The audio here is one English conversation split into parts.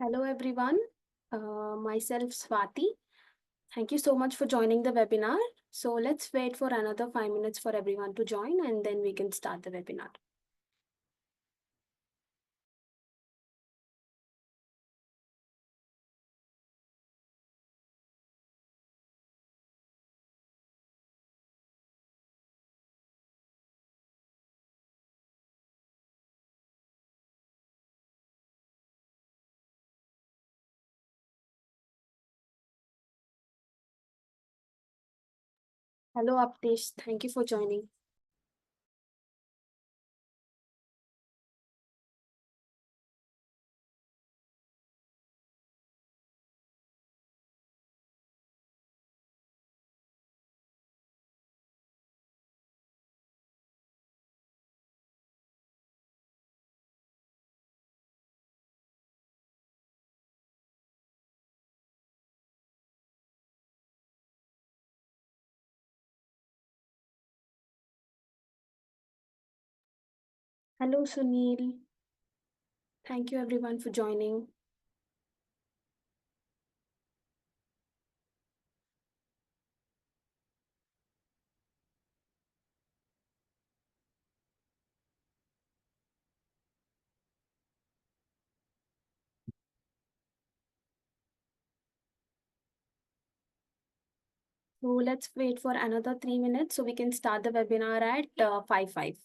Hello everyone, myself Swathi. Thank you so much for joining the webinar. So let's wait for another 5 minutes for everyone to join and then we can start the webinar. Hello Aptesh, thank you for joining. Hello Sunil, thank you everyone for joining. So let's wait for another 3 minutes so we can start the webinar at 5:05.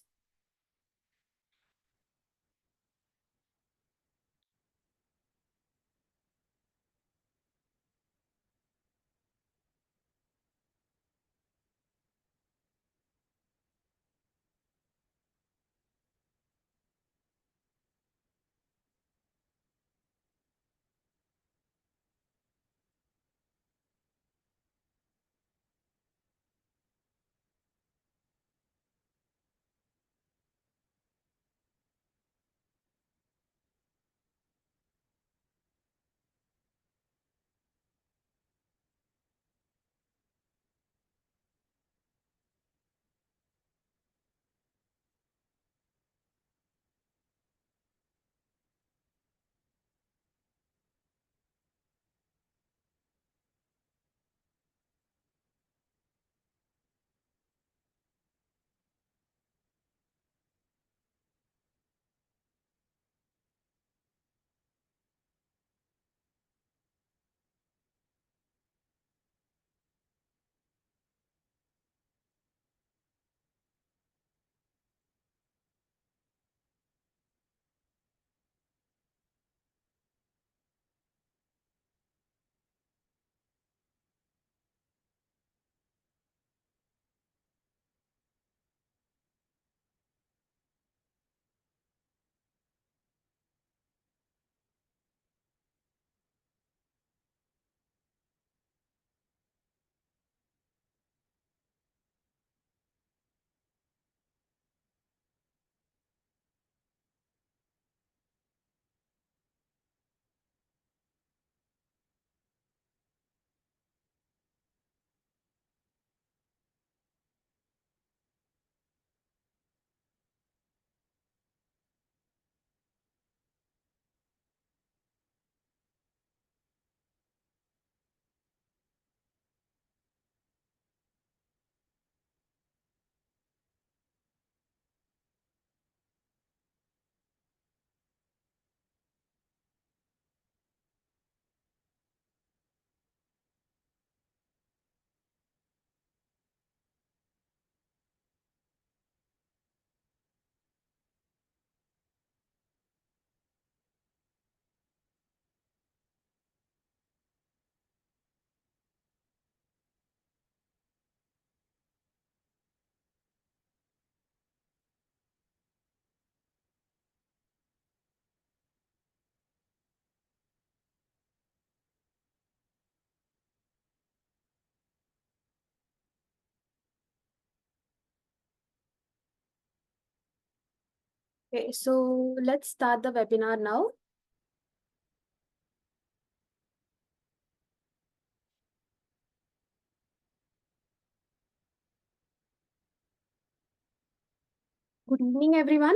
Okay, so let's start the webinar now. Good evening, everyone.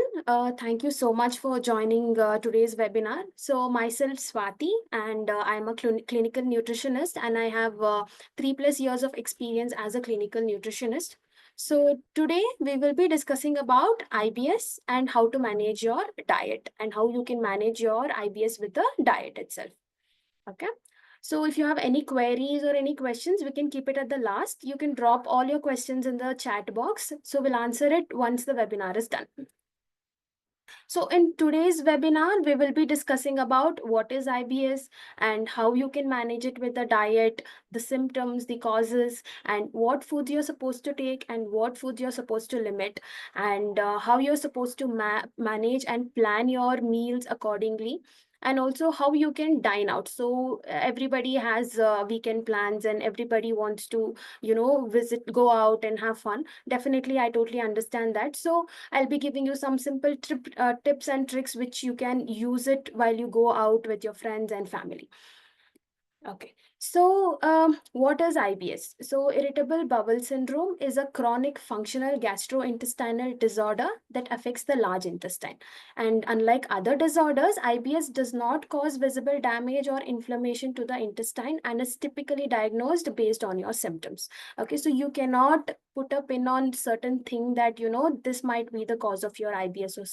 Thank you so much for joining today's webinar. So, myself Swathi, and I'm a clinical nutritionist, and I have 3+ years of experience as a clinical nutritionist. So, today we will be discussing about IBS and how to manage your diet and how you can manage your IBS with the diet itself. Okay. So if you have any queries or any questions, we can keep it at the last. You can drop all your questions in the chat box. So we'll answer it once the webinar is done. So in today's webinar, we will be discussing about what is IBS and how you can manage it with the diet, the symptoms, the causes, and what foods you're supposed to take and what foods you're supposed to limit, and how you're supposed to manage and plan your meals accordingly, and also how you can dine out. So everybody has weekend plans and everybody wants to, go out and have fun. Definitely, I totally understand that. So I'll be giving you some simple tips and tricks which you can use it while you go out with your friends and family. Okay, so what is IBS? So, irritable bowel syndrome is a chronic functional gastrointestinal disorder that affects the large intestine. And unlike other disorders, IBS does not cause visible damage or inflammation to the intestine and is typically diagnosed based on your symptoms. Okay, so you cannot put a pin on certain thing that this might be the cause of your IBS or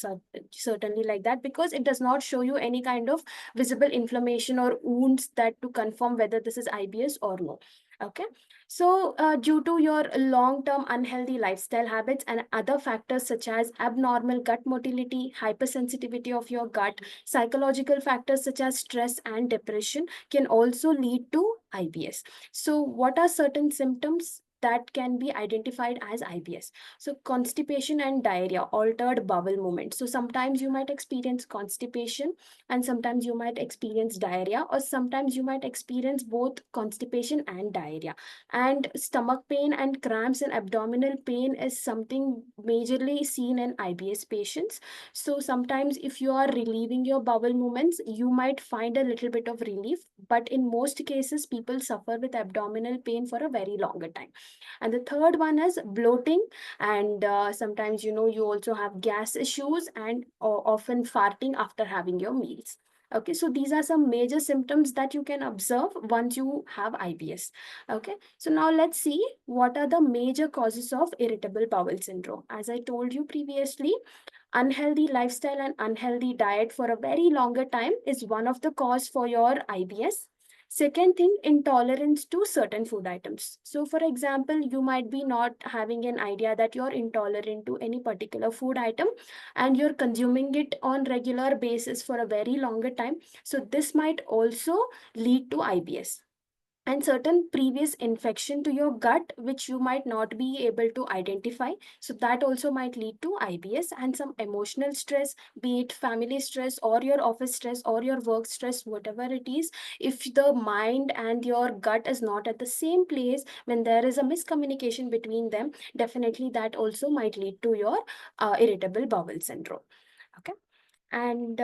certainly like that, because it does not show you any kind of visible inflammation or wounds that to confirm whether this is IBS or no. Okay, so due to your long-term unhealthy lifestyle habits and other factors such as abnormal gut motility, hypersensitivity of your gut, psychological factors such as stress and depression can also lead to IBS. So, what are certain symptoms that can be identified as IBS? So, constipation and diarrhea, altered bowel movement. So, sometimes you might experience constipation and sometimes you might experience diarrhea, or sometimes you might experience both constipation and diarrhea. And stomach pain and cramps and abdominal pain is something majorly seen in IBS patients. So sometimes if you are relieving your bowel movements, you might find a little bit of relief, but in most cases people suffer with abdominal pain for a very longer time. And the third one is bloating, and sometimes you also have gas issues and often farting after having your meals. Okay, so these are some major symptoms that you can observe once you have IBS. Okay, so now let's see what are the major causes of irritable bowel syndrome. As I told you previously, unhealthy lifestyle and unhealthy diet for a very longer time is one of the cause for your IBS. Second thing, intolerance to certain food items. So for example, you might be not having an idea that you're intolerant to any particular food item and you're consuming it on regular basis for a very longer time. So this might also lead to IBS. And certain previous infection to your gut which you might not be able to identify, so that also might lead to IBS. And some emotional stress, be it family stress or your office stress or your work stress, whatever it is, if the mind and your gut is not at the same place, when there is a miscommunication between them, definitely that also might lead to your irritable bowel syndrome. Okay, and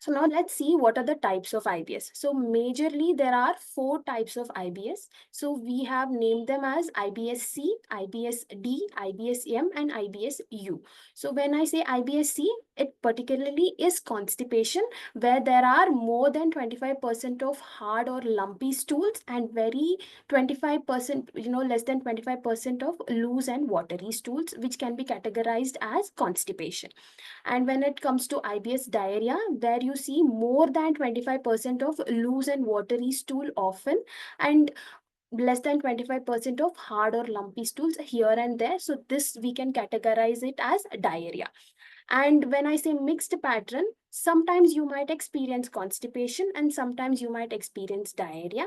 so now let's see what are the types of IBS. So majorly there are 4 types of IBS. So we have named them as IBS-C, IBS-D, IBS-M and IBS-U. So when I say IBS-C, it particularly is constipation where there are more than 25% of hard or lumpy stools and very 25%, less than 25% of loose and watery stools, which can be categorized as constipation. And when it comes to IBS diarrhea, where you see more than 25% of loose and watery stool often, and less than 25% of hard or lumpy stools here and there. So this we can categorize it as diarrhea. And when I say mixed pattern, sometimes you might experience constipation and sometimes you might experience diarrhea.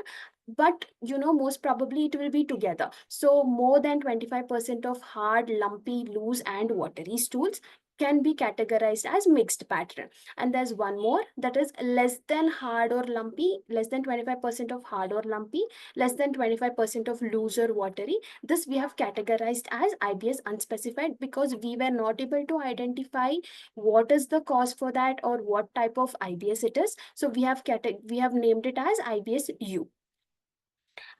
But most probably it will be together. So more than 25% of hard, lumpy, loose, and watery stools can be categorized as mixed pattern. And there's one more, that is less than hard or lumpy, less than 25% of hard or lumpy, less than 25% of loose or watery. This we have categorized as IBS unspecified because we were not able to identify what is the cause for that or what type of IBS it is. So we have named it as IBS-U.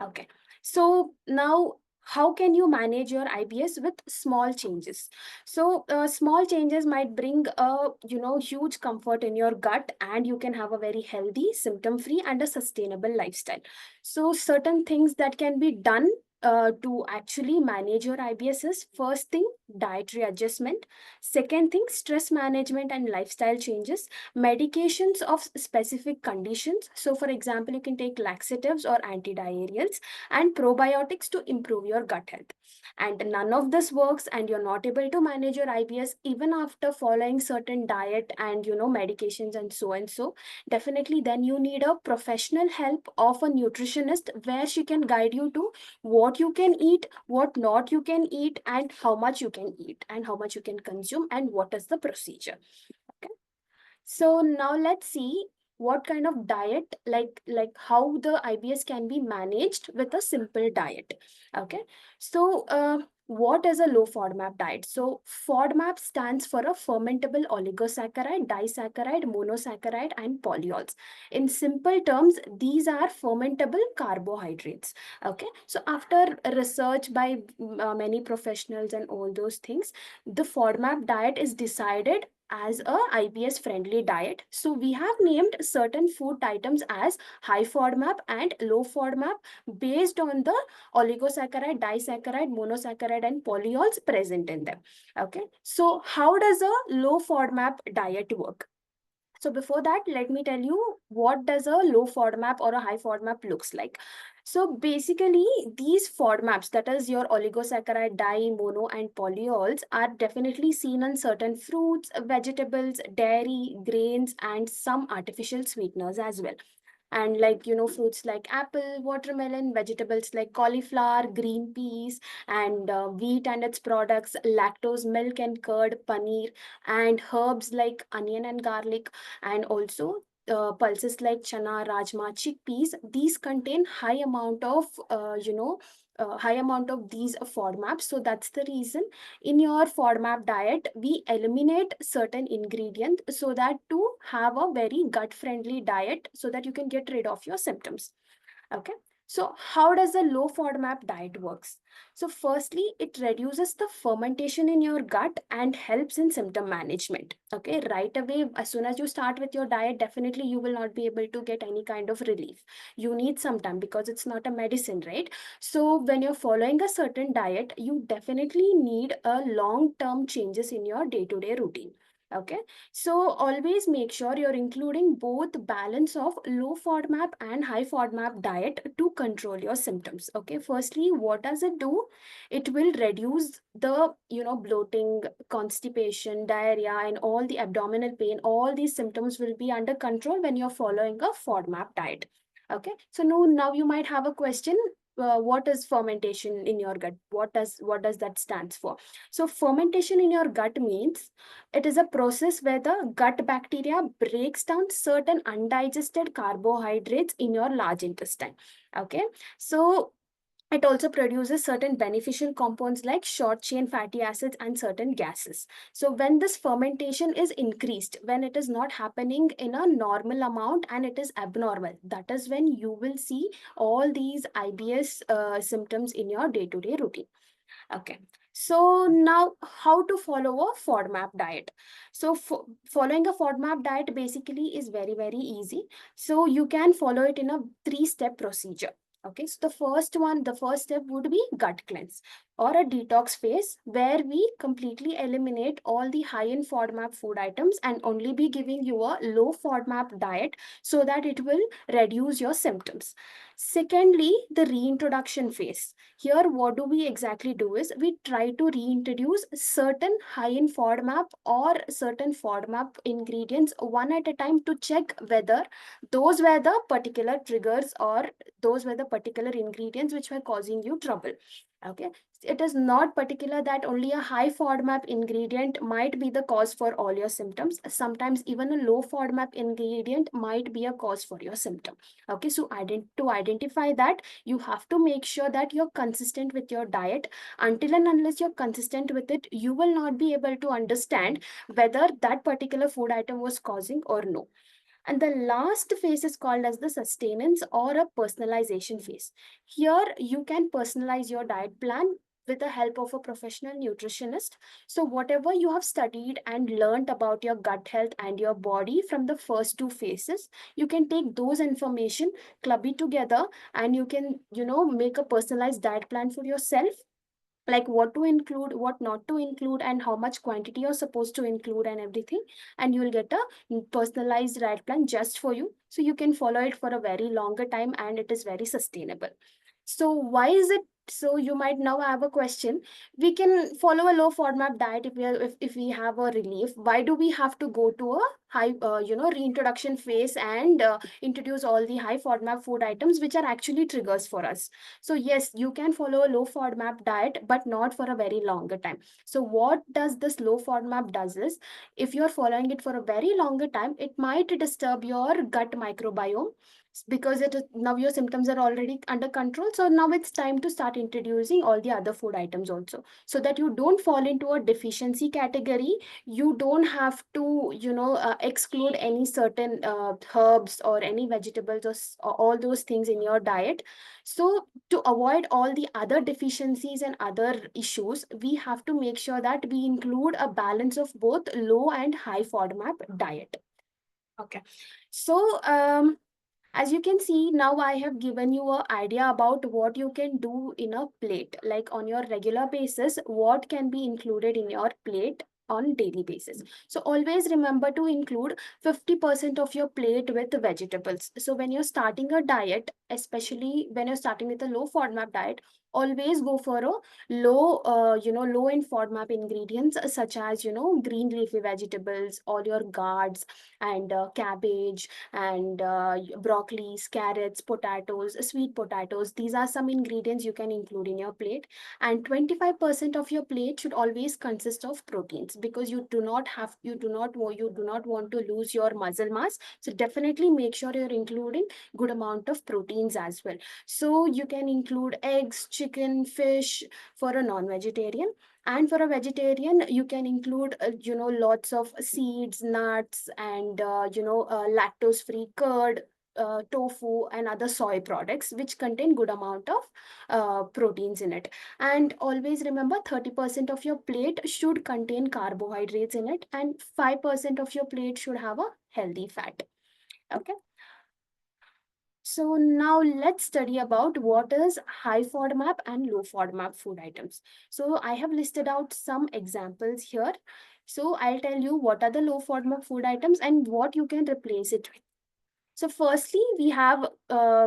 Okay. So now how can you manage your IBS with small changes? So small changes might bring a huge comfort in your gut, and you can have a very healthy, symptom free, and a sustainable lifestyle. So certain things that can be done to actually manage your IBS is: first thing, dietary adjustment; second thing, stress management and lifestyle changes; medications of specific conditions. So for example, you can take laxatives or antidiarrheals, and probiotics to improve your gut health. And none of this works, and you're not able to manage your IBS even after following certain diet and medications and so, definitely then you need a professional help of a nutritionist, where she can guide you to what you can eat, what not you can eat, and how much you can eat, and how much you can consume, and what is the procedure. Okay. So now let's see what kind of diet, like how the IBS can be managed with a simple diet. Okay. So what is a low FODMAP diet? So FODMAP stands for a fermentable oligosaccharide, disaccharide, monosaccharide, and polyols. In simple terms, these are fermentable carbohydrates. Okay. So after research by many professionals and all those things, the FODMAP diet is decided as a IBS friendly diet. So we have named certain food items as high FODMAP and low FODMAP based on the oligosaccharide, disaccharide, monosaccharide, and polyols present in them. Okay. So how does a low FODMAP diet work? So before that, let me tell you what does a low FODMAP or a high FODMAP looks like. So basically, these FODMAPs, that is your oligosaccharide, di, mono, and polyols, are definitely seen in certain fruits, vegetables, dairy, grains, and some artificial sweeteners as well. And like fruits like apple, watermelon; vegetables like cauliflower, green peas, and wheat and its products, lactose milk and curd, paneer; and herbs like onion and garlic; and also pulses like chana, rajma, chickpeas. These contain high amount of these FODMAPs. So that's the reason in your FODMAP diet we eliminate certain ingredients, so that to have a very gut friendly diet, so that you can get rid of your symptoms. Okay. So how does a low FODMAP diet works? So firstly, it reduces the fermentation in your gut and helps in symptom management. Okay. Right away, as soon as you start with your diet, definitely you will not be able to get any kind of relief. You need some time, because it's not a medicine, right? So when you're following a certain diet, you definitely need a long-term changes in your day-to-day routine. Okay. So always make sure you're including both balance of low FODMAP and high FODMAP diet to control your symptoms. Okay. Firstly, what does it do? It will reduce the, bloating, constipation, diarrhea, and all the abdominal pain. All these symptoms will be under control when you're following a FODMAP diet. Okay. So now you might have a question. What is fermentation in your gut? What does that stands for? So fermentation in your gut means it is a process where the gut bacteria breaks down certain undigested carbohydrates in your large intestine. Okay. So it also produces certain beneficial compounds like short chain fatty acids and certain gases. So when this fermentation is increased, when it is not happening in a normal amount and it is abnormal, that is when you will see all these IBS symptoms in your day-to-day routine. Okay. So now how to follow a FODMAP diet? So following a FODMAP diet basically is very, very easy. So you can follow it in a 3-step procedure. Okay. So the first step would be gut cleanse or a detox phase, where we completely eliminate all the high in FODMAP food items and only be giving you a low FODMAP diet, so that it will reduce your symptoms. Secondly, the reintroduction phase. Here, what do we exactly do is we try to reintroduce certain high in FODMAP or certain FODMAP ingredients one at a time, to check whether those were the particular triggers, or those were the particular ingredients which were causing you trouble. Okay. It is not particular that only a high FODMAP ingredient might be the cause for all your symptoms. Sometimes even a low FODMAP ingredient might be a cause for your symptom. Okay. So to identify that, you have to make sure that you're consistent with your diet. Until and unless you're consistent with it, you will not be able to understand whether that particular food item was causing or no. And the last phase is called as the sustenance or a personalization phase. Here, you can personalize your diet plan with the help of a professional nutritionist. So, whatever you have studied and learned about your gut health and your body from the first two phases, you can take those information, club it together, and you can, make a personalized diet plan for yourself, like what to include, what not to include, and how much quantity you're supposed to include, and everything. And you'll get a personalized diet plan just for you, so you can follow it for a very longer time, and it is very sustainable. So why is it? So you might now have a question. We can follow a low FODMAP diet if if we have a relief. Why do we have to go to a high, reintroduction phase and introduce all the high FODMAP food items, which are actually triggers for us? So yes, you can follow a low FODMAP diet, but not for a very longer time. So what does this low FODMAP does is, if you're following it for a very longer time, it might disturb your gut microbiome, because now your symptoms are already under control. So now it's time to start introducing all the other food items also, so that you don't fall into a deficiency category. You don't have to exclude any certain herbs or any vegetables, or all those things in your diet. So to avoid all the other deficiencies and other issues, we have to make sure that we include a balance of both low and high FODMAP diet. Okay. So as you can see, now I have given you an idea about what you can do in a plate, like on your regular basis, what can be included in your plate on daily basis. So always remember to include 50% of your plate with vegetables. So when you're starting a diet, especially when you're starting with a low FODMAP diet, always go for a low in FODMAP ingredients, such as green leafy vegetables, all your gourds, and cabbage, and broccolis, carrots, potatoes, sweet potatoes. These are some ingredients you can include in your plate. And 25% of your plate should always consist of proteins, because you do not want to lose your muscle mass. So definitely make sure you're including good amount of proteins as well. So you can include eggs, chicken, fish for a non-vegetarian. And for a vegetarian, you can include lots of seeds, nuts, and lactose free curd, tofu, and other soy products, which contain good amount of proteins in it. And always remember, 30% of your plate should contain carbohydrates in it, and 5% of your plate should have a healthy fat. Okay. So now let's study about what is high FODMAP and low FODMAP food items. So I have listed out some examples here. So I'll tell you what are the low FODMAP food items and what you can replace it with. So firstly, we have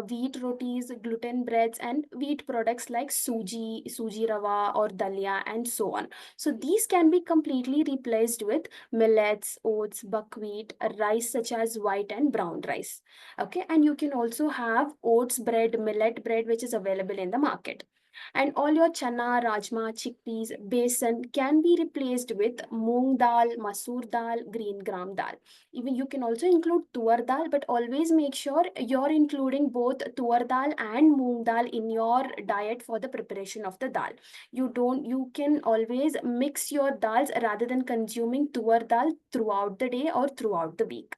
wheat rotis, gluten breads, and wheat products like suji rava, or dalia, and so on. So these can be completely replaced with millets, oats, buckwheat, rice such as white and brown rice. Okay, and you can also have oats bread, millet bread, which is available in the market. And all your chana, rajma, chickpeas, besan can be replaced with moong dal, masoor dal, green gram dal. Even you can also include tuar dal, but always make sure you're including both tuar dal and moong dal in your diet for the preparation of the dal. You can always mix your dals rather than consuming tuar dal throughout the day or throughout the week.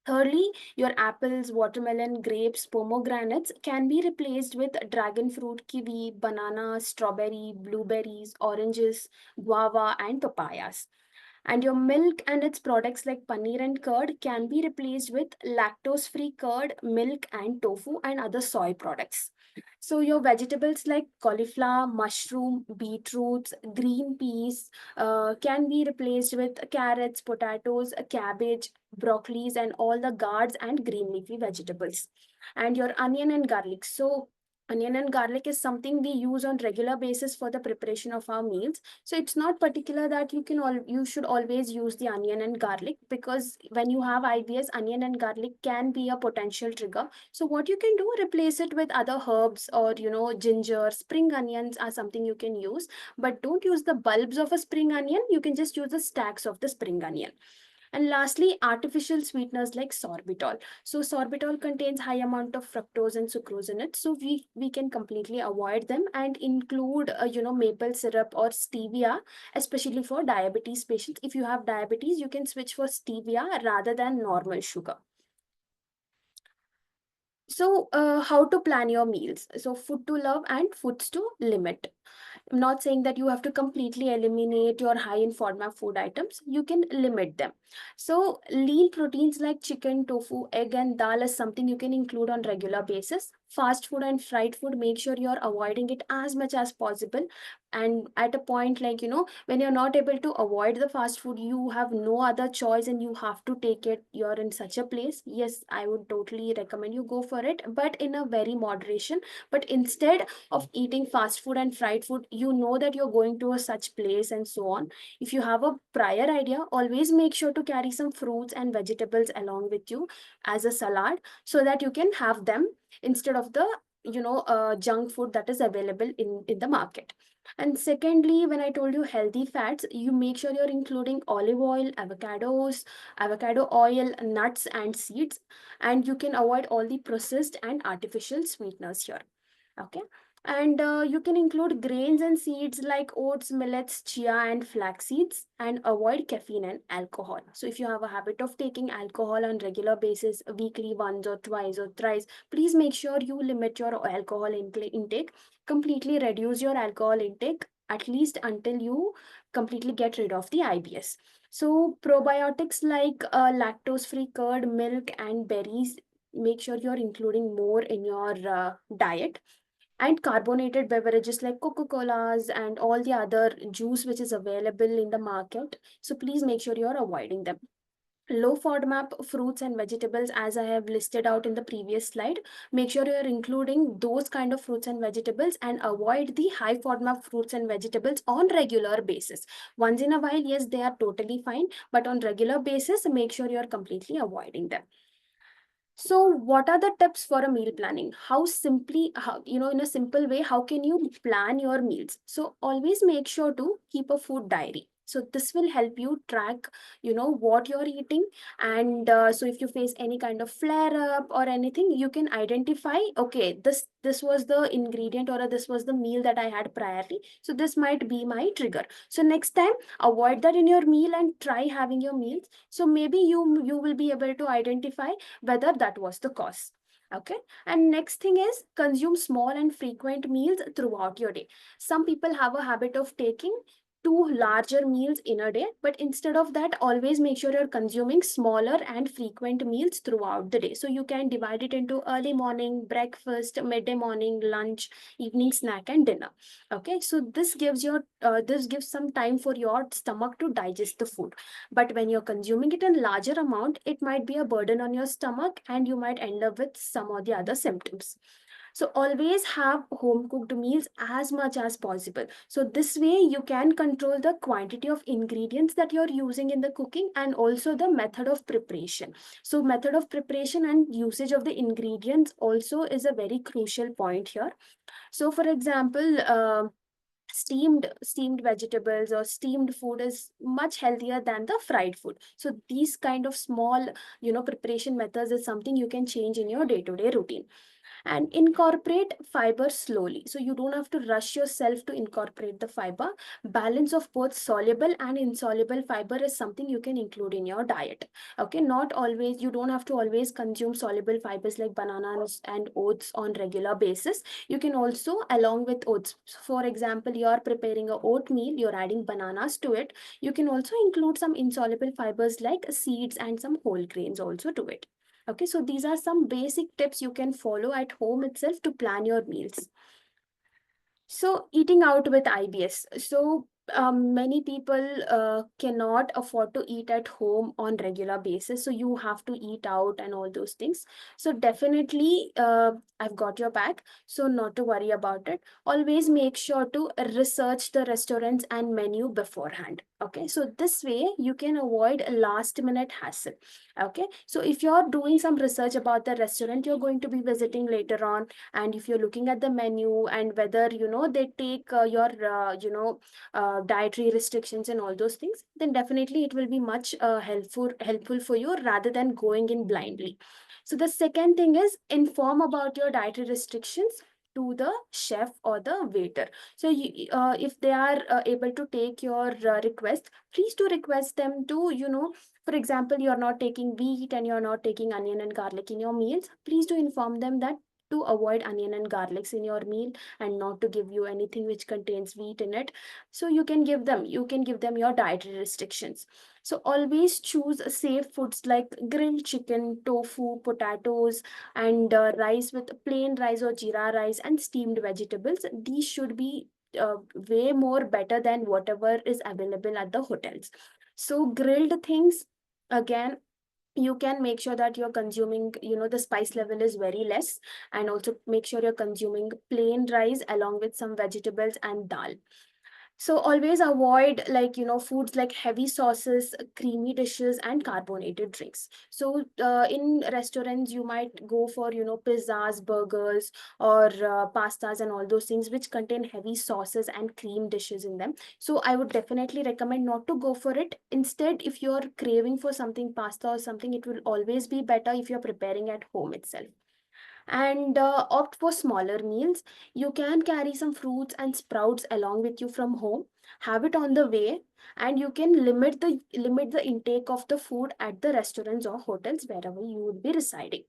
Thirdly, your apples, watermelon, grapes, pomegranates can be replaced with dragon fruit, kiwi, banana, strawberry, blueberries, oranges, guava, and papayas. And your milk and its products like paneer and curd can be replaced with lactose free curd, milk, and tofu, and other soy products. So your vegetables like cauliflower, mushroom, beetroots, green peas can be replaced with carrots, potatoes, cabbage, broccolis, and all the gourds and green leafy vegetables. And your onion and garlic. So onion and garlic is something we use on regular basis for the preparation of our meals. So it's not particular that you should always use the onion and garlic, because when you have IBS, onion and garlic can be a potential trigger. So what you can do, replace it with other herbs, or ginger, spring onions are something you can use, but don't use the bulbs of a spring onion. You can just use the stacks of the spring onion. And lastly, artificial sweeteners like sorbitol. So sorbitol contains high amount of fructose and sucrose in it. So we can completely avoid them and include maple syrup or stevia, especially for diabetes patients. If you have diabetes, you can switch for stevia rather than normal sugar. So, how to plan your meals? So, food to love and foods to limit. I'm not saying that you have to completely eliminate your high in FODMAP food items. You can limit them. So, lean proteins like chicken, tofu, egg, and dal is something you can include on regular basis. Fast food and fried food, make sure you're avoiding it as much as possible. And at a point like, when you're not able to avoid the fast food, you have no other choice and you have to take it. You're in such a place. Yes, I would totally recommend you go for it, but in a very moderation. But instead of eating fast food and fried food, you know that you're going to a such place and so on. If you have a prior idea, always make sure to carry some fruits and vegetables along with you as a salad, so that you can have them instead of the junk food that is available in the market. And secondly, when I told you healthy fats, you make sure you're including olive oil, avocado oil, nuts and seeds, and you can avoid all the processed and artificial sweeteners here. Okay. And you can include grains and seeds like oats, millets, chia, and flax seeds, and avoid caffeine and alcohol. So, if you have a habit of taking alcohol on regular basis, weekly once or twice or thrice, please make sure you limit your alcohol intake. Completely reduce your alcohol intake at least until you completely get rid of the IBS. So, probiotics like lactose-free curd, milk, and berries, make sure you're including more in your diet. And carbonated beverages like coca-colas and all the other juice which is available in the market, so please make sure you're avoiding them. Low FODMAP fruits and vegetables, as I have listed out in the previous slide, make sure you're including those kind of fruits and vegetables, and avoid the high FODMAP fruits and vegetables on regular basis. Once in a while, yes, they are totally fine, but on regular basis, make sure you're completely avoiding them. So, what are the tips for a meal planning? In a simple way, how can you plan your meals? So, always make sure to keep a food diary. So, this will help you track, what you're eating. And so, if you face any kind of flare up or anything, you can identify, okay, this was the ingredient, or this was the meal that I had priorly. So, this might be my trigger. So, next time, avoid that in your meal and try having your meals. So, maybe you will be able to identify whether that was the cause. Okay. And next thing is, consume small and frequent meals throughout your day. Some people have a habit of taking two larger meals in a day, but instead of that, always make sure you're consuming smaller and frequent meals throughout the day. So you can divide it into early morning, breakfast, midday morning, lunch, evening snack, and dinner. Okay. So this gives some time for your stomach to digest the food. But when you're consuming it in larger amount, it might be a burden on your stomach, and you might end up with some or the other symptoms. So always have home cooked meals as much as possible. So this way you can control the quantity of ingredients that you're using in the cooking, and also the method of preparation. So method of preparation and usage of the ingredients also is a very crucial point here. So for example, steamed vegetables or steamed food is much healthier than the fried food. So these kind of small preparation methods is something you can change in your day to day routine. And incorporate fiber slowly. So you don't have to rush yourself to incorporate the fiber. Balance of both soluble and insoluble fiber is something you can include in your diet. Okay, not always, you don't have to always consume soluble fibers like bananas and oats on regular basis. You can also, along with oats, for example, you're preparing a oatmeal, you're adding bananas to it, you can also include some insoluble fibers like seeds and some whole grains also to it. Okay, so these are some basic tips you can follow at home itself to plan your meals. So, eating out with IBS. So, many people cannot afford to eat at home on regular basis. So, you have to eat out and all those things. So, definitely, I've got your back. So, not to worry about it. Always make sure to research the restaurants and menu beforehand. Okay, so this way you can avoid a last minute hassle. Okay, so if you're doing some research about the restaurant you're going to be visiting later on, and if you're looking at the menu and whether they take your dietary restrictions and all those things, then definitely it will be much helpful for you rather than going in blindly. So the second thing is, inform about your dietary restrictions to the chef or the waiter. So if they are able to take your request, please do request them to, for example, you're not taking wheat and you're not taking onion and garlic in your meals, please do inform them that to avoid onion and garlics in your meal, and not to give you anything which contains wheat in it. So you can give them your dietary restrictions. So always choose safe foods like grilled chicken, tofu, potatoes, and rice with plain rice or jeera rice and steamed vegetables. These should be way more better than whatever is available at the hotels. So grilled things, again, you can make sure that you're consuming, the spice level is very less, and also make sure you're consuming plain rice along with some vegetables and dal. So always avoid, like, foods like heavy sauces, creamy dishes, and carbonated drinks. So in restaurants you might go for, pizzas, burgers, or pastas and all those things which contain heavy sauces and cream dishes in them. So I would definitely recommend not to go for it. Instead, if you're craving for something pasta or something, it will always be better if you're preparing at home itself. And opt for smaller meals. You can carry some fruits and sprouts along with you from home, have it on the way, and you can limit the intake of the food at the restaurants or hotels wherever you would be residing.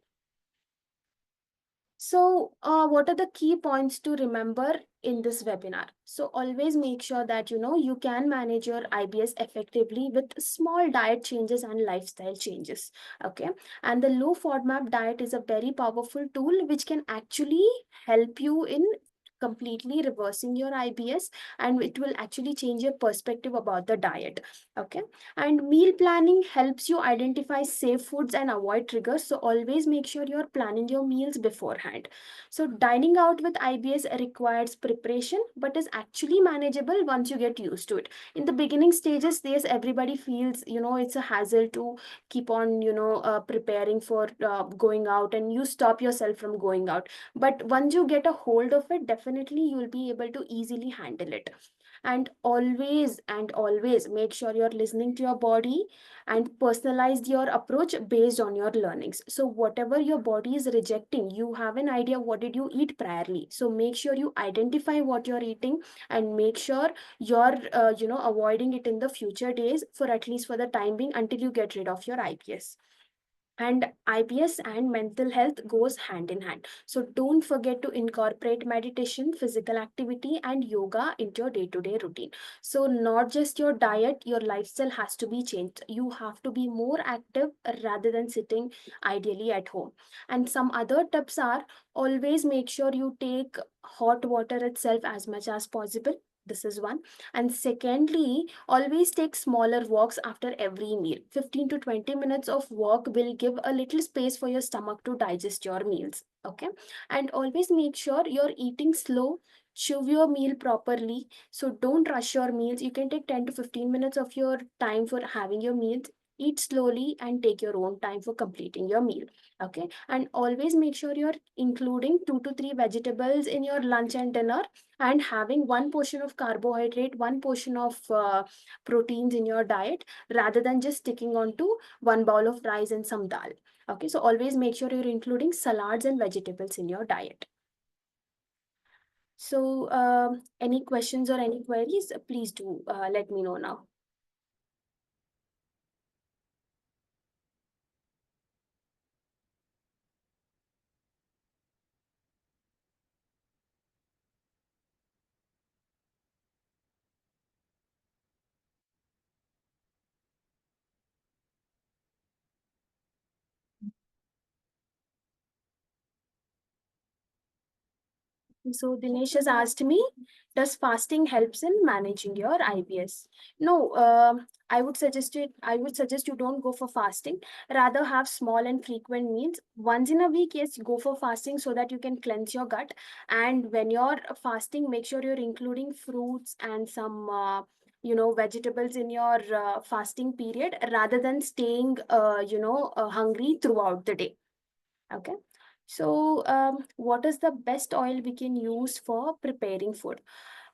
So, what are the key points to remember in this webinar? So, always make sure that you can manage your IBS effectively with small diet changes and lifestyle changes. Okay, and the low FODMAP diet is a very powerful tool which can actually help you in completely reversing your IBS, and it will actually change your perspective about the diet. Okay, and meal planning helps you identify safe foods and avoid triggers. So always make sure you're planning your meals beforehand. So dining out with IBS requires preparation, but is actually manageable once you get used to it. In the beginning stages, yes, everybody feels, it's a hassle to keep on, preparing for going out, and you stop yourself from going out. But once you get a hold of it, definitely you will be able to easily handle it. And always make sure you're listening to your body and personalize your approach based on your learnings. So whatever your body is rejecting, you have an idea what did you eat priorly. So make sure you identify what you're eating, and make sure you're avoiding it in the future days, for at least for the time being, until you get rid of your IBS. And IBS and mental health goes hand in hand. So don't forget to incorporate meditation, physical activity, and yoga into your day-to-day routine. So not just your diet, your lifestyle has to be changed. You have to be more active rather than sitting ideally at home. And some other tips are, always make sure you take hot water itself as much as possible. This is one. And secondly, always take smaller walks after every meal. 15 to 20 minutes of walk will give a little space for your stomach to digest your meals. Okay. And always make sure you're eating slow. Chew your meal properly. So don't rush your meals. You can take 10 to 15 minutes of your time for having your meals. Eat slowly and take your own time for completing your meal. Okay. And always make sure you're including 2 to 3 vegetables in your lunch and dinner, and having one portion of carbohydrate, one portion of proteins in your diet, rather than just sticking on to one bowl of rice and some dal. Okay, so always make sure you're including salads and vegetables in your diet. So any questions or any queries, please do let me know now. So Dinesh has asked me, does fasting helps in managing your IBS? No, I would suggest you don't go for fasting. Rather have small and frequent meals. Once in a week, yes, go for fasting so that you can cleanse your gut. And when you're fasting, make sure you're including fruits and some vegetables in your fasting period, rather than staying hungry throughout the day. Okay. So, what is the best oil we can use for preparing food?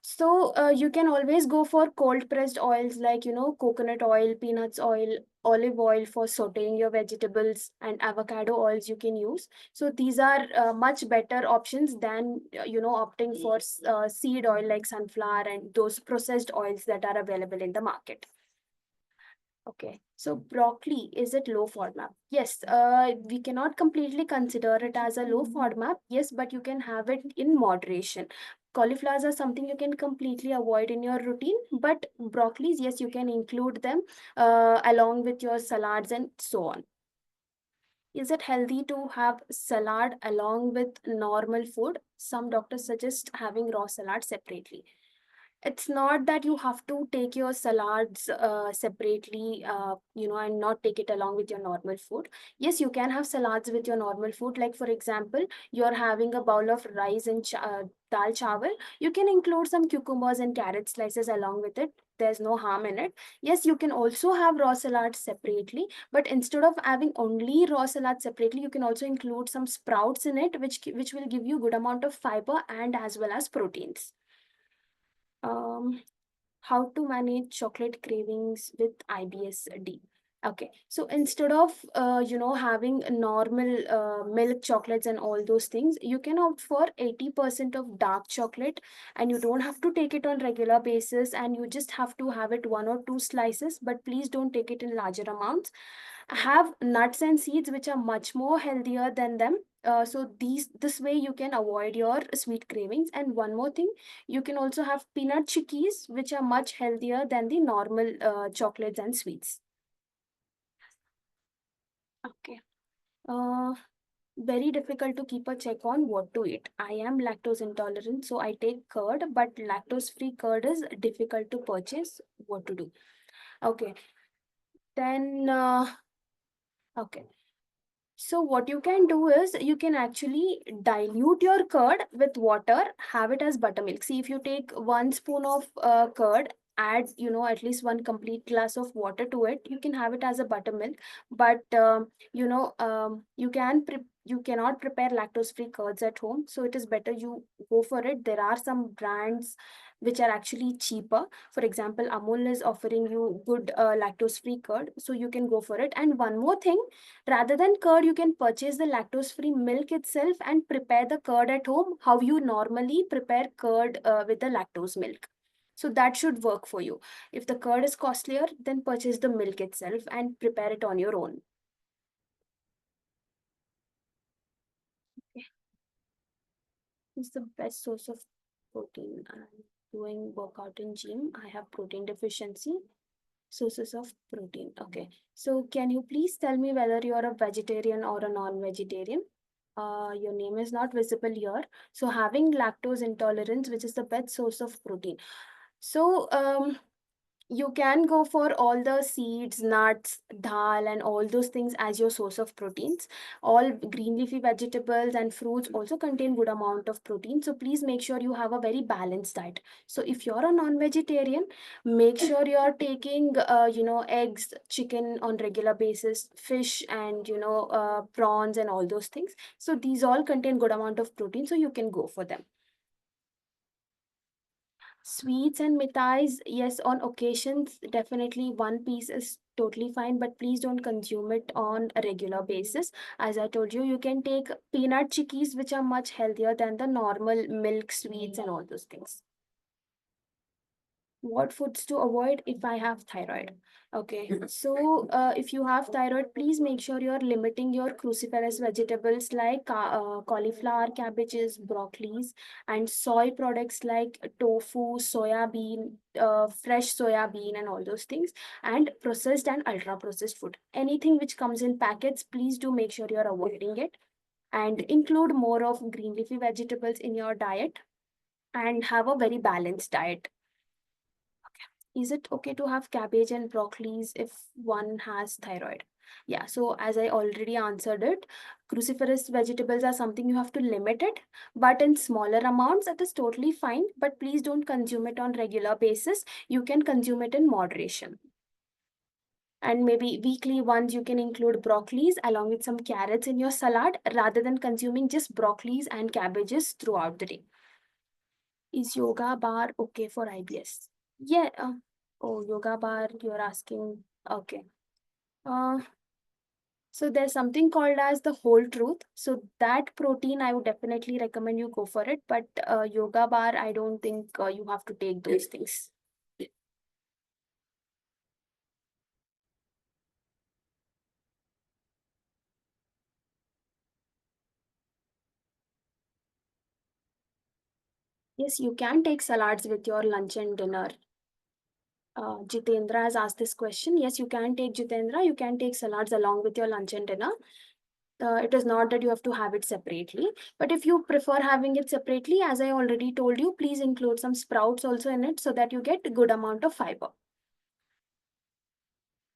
So you can always go for cold pressed oils like, coconut oil, peanuts oil, olive oil for sauteing your vegetables, and avocado oils you can use. So these are much better options than, opting for seed oil like sunflower and those processed oils that are available in the market. Okay, so broccoli, is it low FODMAP? Yes, we cannot completely consider it as a low FODMAP. Yes, but you can have it in moderation. Cauliflowers are something you can completely avoid in your routine, but broccolis, yes, you can include them along with your salads and so on. Is it healthy to have salad along with normal food? Some doctors suggest having raw salad separately. It's not that you have to take your salads separately, and not take it along with your normal food. Yes, you can have salads with your normal food. Like, for example, you're having a bowl of rice and dal chawal. You can include some cucumbers and carrot slices along with it. There's no harm in it. Yes, you can also have raw salads separately, but instead of having only raw salad separately, you can also include some sprouts in it, which will give you good amount of fiber and as well as proteins. Um, how to manage chocolate cravings with IBS-D. Okay, so instead of having normal milk chocolates and all those things, you can opt for 80% of dark chocolate, and you don't have to take it on regular basis, and you just have to have it one or two slices, but please don't take it in larger amounts. Have nuts and seeds which are much more healthier than them. So this way you can avoid your sweet cravings. And one more thing, you can also have peanut chickies, which are much healthier than the normal chocolates and sweets. Okay. Uh, Very difficult to keep a check on what to eat. I am lactose intolerant, so I take curd, but lactose-free curd is difficult to purchase. What to do? Okay. Then, okay. So what you can do is you can actually dilute your curd with water, have it as buttermilk. See, if you take 1 spoon of curd, add at least one complete glass of water to it. You can have it as a buttermilk, but you cannot prepare lactose-free curds at home. So it is better you go for it. There are some brands which are actually cheaper. For example, Amul is offering you good lactose-free curd, so you can go for it. And one more thing, rather than curd, you can purchase the lactose-free milk itself and prepare the curd at home, how you normally prepare curd with the lactose milk. So that should work for you. If the curd is costlier, then purchase the milk itself and prepare it on your own. It's the best source of protein. I'm doing workout in gym. I have protein deficiency. Sources of protein. Okay. So can you please tell me whether you're a vegetarian or a non-vegetarian? Your name is not visible here. So having lactose intolerance, which is the best source of protein. So you can go for all the seeds, nuts, dal, and all those things as your source of proteins. All green leafy vegetables and fruits also contain good amount of protein. So please make sure you have a very balanced diet. So if you're a non-vegetarian, make sure you're taking, eggs, chicken on regular basis, fish, and prawns and all those things. So these all contain good amount of protein. So you can go for them. Sweets and mithais, yes, on occasions, definitely one piece is totally fine, but please don't consume it on a regular basis. As I told you, you can take peanut chickies, which are much healthier than the normal milk sweets and all those things. What foods to avoid if I have thyroid? Okay, so if you have thyroid, please make sure you're limiting your cruciferous vegetables like cauliflower, cabbages, broccolis, and soy products like tofu, soya bean, fresh soya bean, and all those things, and processed and ultra processed food. Anything which comes in packets, please do make sure you're avoiding it, and include more of green leafy vegetables in your diet, and have a very balanced diet. Is it okay to have cabbage and broccolis if one has thyroid? Yeah, so as I already answered it, cruciferous vegetables are something you have to limit it, but in smaller amounts, it is totally fine. But please don't consume it on regular basis. You can consume it in moderation. And maybe weekly once you can include broccolis along with some carrots in your salad rather than consuming just broccolis and cabbages throughout the day. Is yoga bar okay for IBS? Yeah. Oh, yoga bar, you're asking. Okay. Uh, so there's something called as the whole truth. So that protein, I would definitely recommend you go for it. But yoga bar, I don't think you have to take those things. Yes, you can take salads with your lunch and dinner. Jitendra has asked this question. Yes, you can take Jitendra. You can take salads along with your lunch and dinner. It is not that you have to have it separately. But if you prefer having it separately, as I already told you, please include some sprouts also in it so that you get a good amount of fiber.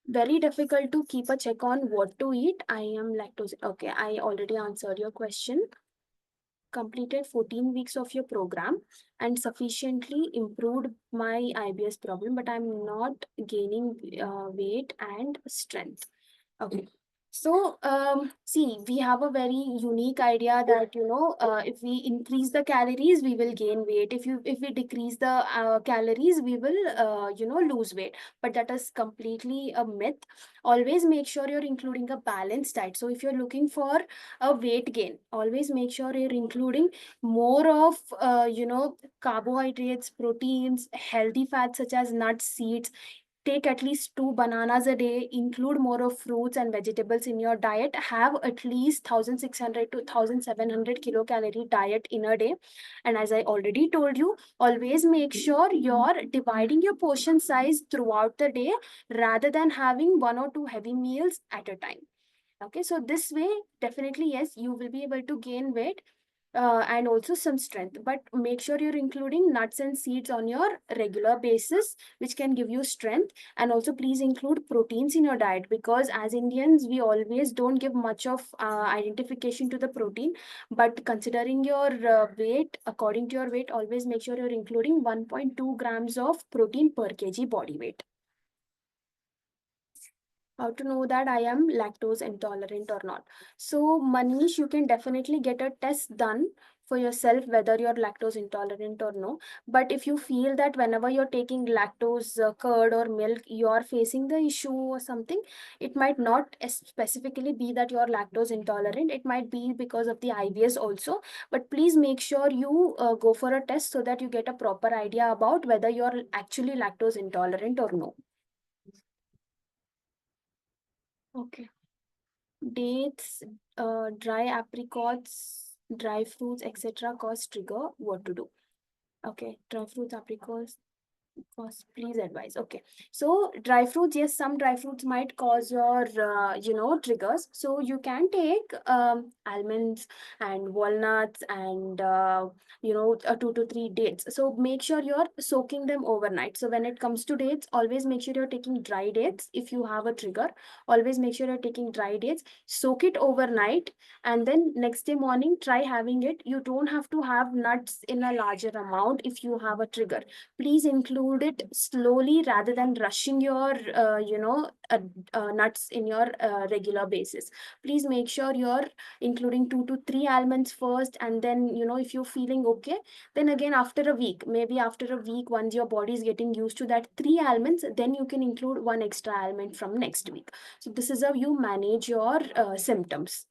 Very difficult to keep a check on what to eat. I am lactose. Okay, I already answered your question. Completed 14 weeks of your program and sufficiently improved my IBS problem, but I'm not gaining weight and strength. Okay. So, see, we have a very unique idea that, if we increase the calories, we will gain weight. If we decrease the calories, we will, lose weight. But that is completely a myth. Always make sure you're including a balanced diet. So if you're looking for a weight gain, always make sure you're including more of, carbohydrates, proteins, healthy fats such as nuts, seeds. Take at least 2 bananas a day, include more of fruits and vegetables in your diet, have at least 1600 to 1700 kilocalorie diet in a day. And as I already told you, always make sure you're dividing your portion size throughout the day rather than having one or two heavy meals at a time. Okay, so this way, definitely, yes, you will be able to gain weight and also some strength. But make sure you're including nuts and seeds on your regular basis, which can give you strength. And also, please include proteins in your diet because as Indians, we always don't give much of identification to the protein. But considering your weight, according to your weight, always make sure you're including 1.2 grams of protein per kg body weight. How to know that I am lactose intolerant or not? So, Manish, you can definitely get a test done for yourself whether you're lactose intolerant or no. But if you feel that whenever you're taking lactose curd or milk, you're facing the issue or something, it might not specifically be that you're lactose intolerant. It might be because of the IBS also. But please make sure you go for a test so that you get a proper idea about whether you're actually lactose intolerant or no. Okay. Dates, dry apricots, dry fruits, etc. cause trigger. What to do? Okay, dry fruits, apricots, cause please advise. Okay, so dry fruits, yes, some dry fruits might cause your triggers. So you can take almonds and walnuts and 2 to 3 dates. So make sure you're soaking them overnight. So when it comes to dates, always make sure you're taking dry dates. If you have a trigger, always make sure you're taking dry dates, soak it overnight, and then next day morning try having it. You don't have to have nuts in a larger amount if you have a trigger. Please include it slowly rather than rushing your nuts in your regular basis. Please make sure you're including 2 to 3 almonds first, and then if you're feeling okay, then again after a week, maybe after a week, once your body is getting used to that 3 almonds, then you can include one extra almond from next week. So this is how you manage your symptoms.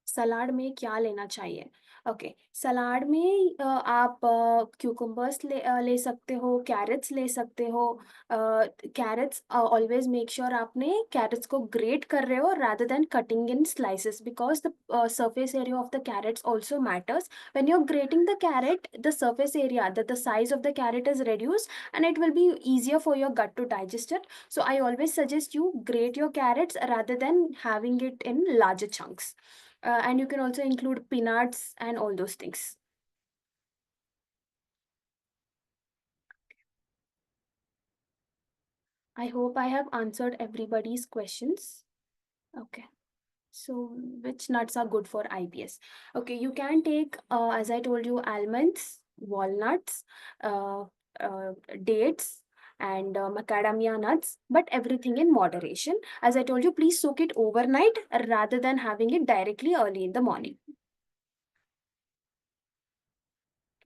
सलाद में क्या लेना चाहिए? Okay, सलाद में आप cucumbers ले सकते हो, crates ले सकते हो। कैरेट्स, ऑलवेज मेक श्योर आपने कैरेट्स को ग्रेट कर रहे हो rather than cutting in slices, because the surface area of the carrots also matters. When you're grating the carrot, the surface area, the size of the carrot is reduced, and it will be easier for your gut to digest it. So I always suggest you grate your carrots rather than having it in larger chunks. And you can also include peanuts and all those things. I hope I have answered everybody's questions. Okay. So, which nuts are good for IBS? Okay, you can take, as I told you, almonds, walnuts, uh, dates, and macadamia nuts, but everything in moderation. As I told you, please soak it overnight rather than having it directly early in the morning.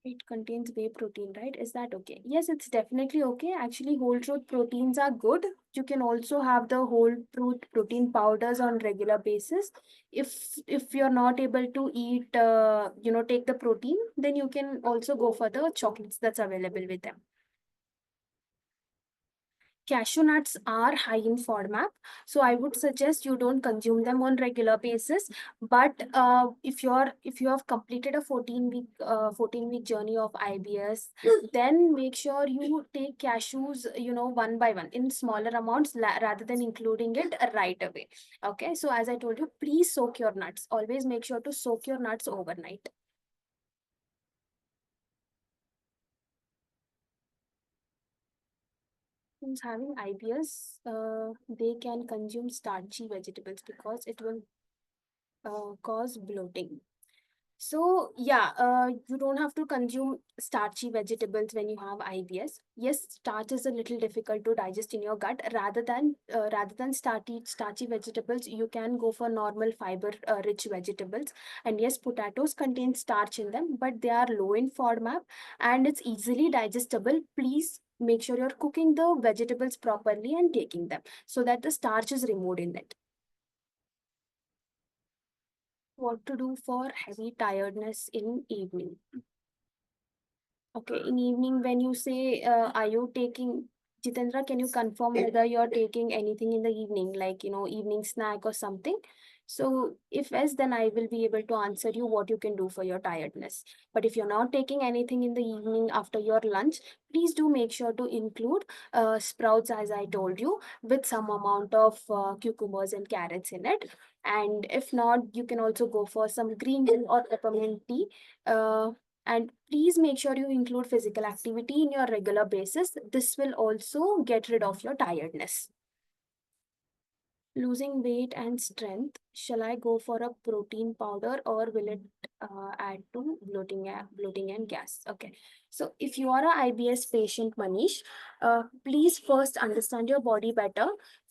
It contains whey protein, right? Is that okay? Yes, it's definitely okay. Actually, whole truth proteins are good. You can also have the whole truth protein powders on regular basis. If you're not able to eat, take the protein, then you can also go for the chocolates that's available with them. Cashew nuts are high in FODMAP, so I would suggest you don't consume them on regular basis. But if you have completed a 14-week journey of IBS, then make sure you take cashews, one by one in smaller amounts rather than including it right away. Okay, so as I told you, please soak your nuts. Always make sure to soak your nuts overnight. Who's having IBS, they can consume starchy vegetables because it will cause bloating. So yeah, you don't have to consume starchy vegetables when you have IBS. Yes, starch is a little difficult to digest in your gut. Rather than starchy vegetables, you can go for normal fiber rich vegetables. And yes, potatoes contain starch in them, but they are low in FODMAP and it's easily digestible. Please make sure you're cooking the vegetables properly and taking them so that the starch is removed in it. What to do for heavy tiredness in evening? Okay, in evening when you say, are you taking, Jitendra, can you confirm whether you're taking anything in the evening, like, evening snack or something? So if yes, then I will be able to answer you what you can do for your tiredness. But if you're not taking anything in the evening after your lunch, please do make sure to include sprouts, as I told you, with some amount of cucumbers and carrots in it. And if not, you can also go for some green tea or peppermint tea. And please make sure you include physical activity in your regular basis. This will also get rid of your tiredness. Losing weight and strength, shall I go for a protein powder or will it add to bloating and gas? Okay. So if you are a IBS patient, Manish, please first understand your body better.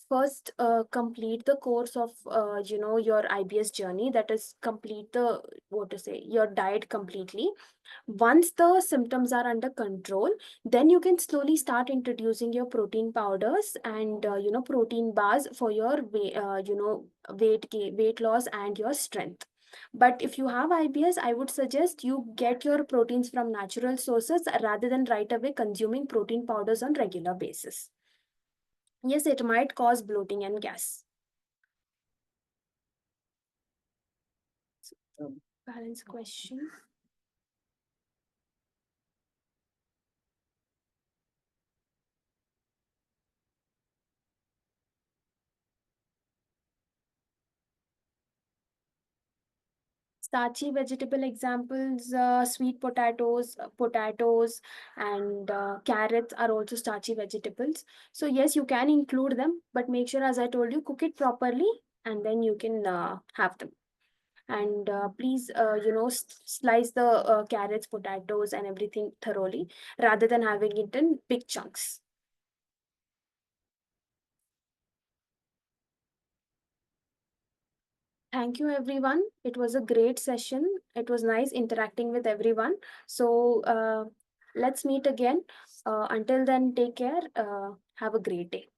First, complete the course of your IBS journey. That is, complete the what to say your diet completely. Once the symptoms are under control, then you can slowly start introducing your protein powders and protein bars for your weight loss and your strength. But if you have IBS, I would suggest you get your proteins from natural sources rather than right away consuming protein powders on regular basis. Yes, it might cause bloating and gas. So, balance question. Starchy vegetable examples, sweet potatoes, and carrots are also starchy vegetables. So yes, you can include them, but make sure, as I told you, cook it properly, and then you can have them. And please, slice the carrots, potatoes, and everything thoroughly, rather than having it in big chunks. Thank you, everyone. It was a great session. It was nice interacting with everyone. So let's meet again. Until then, take care. Have a great day.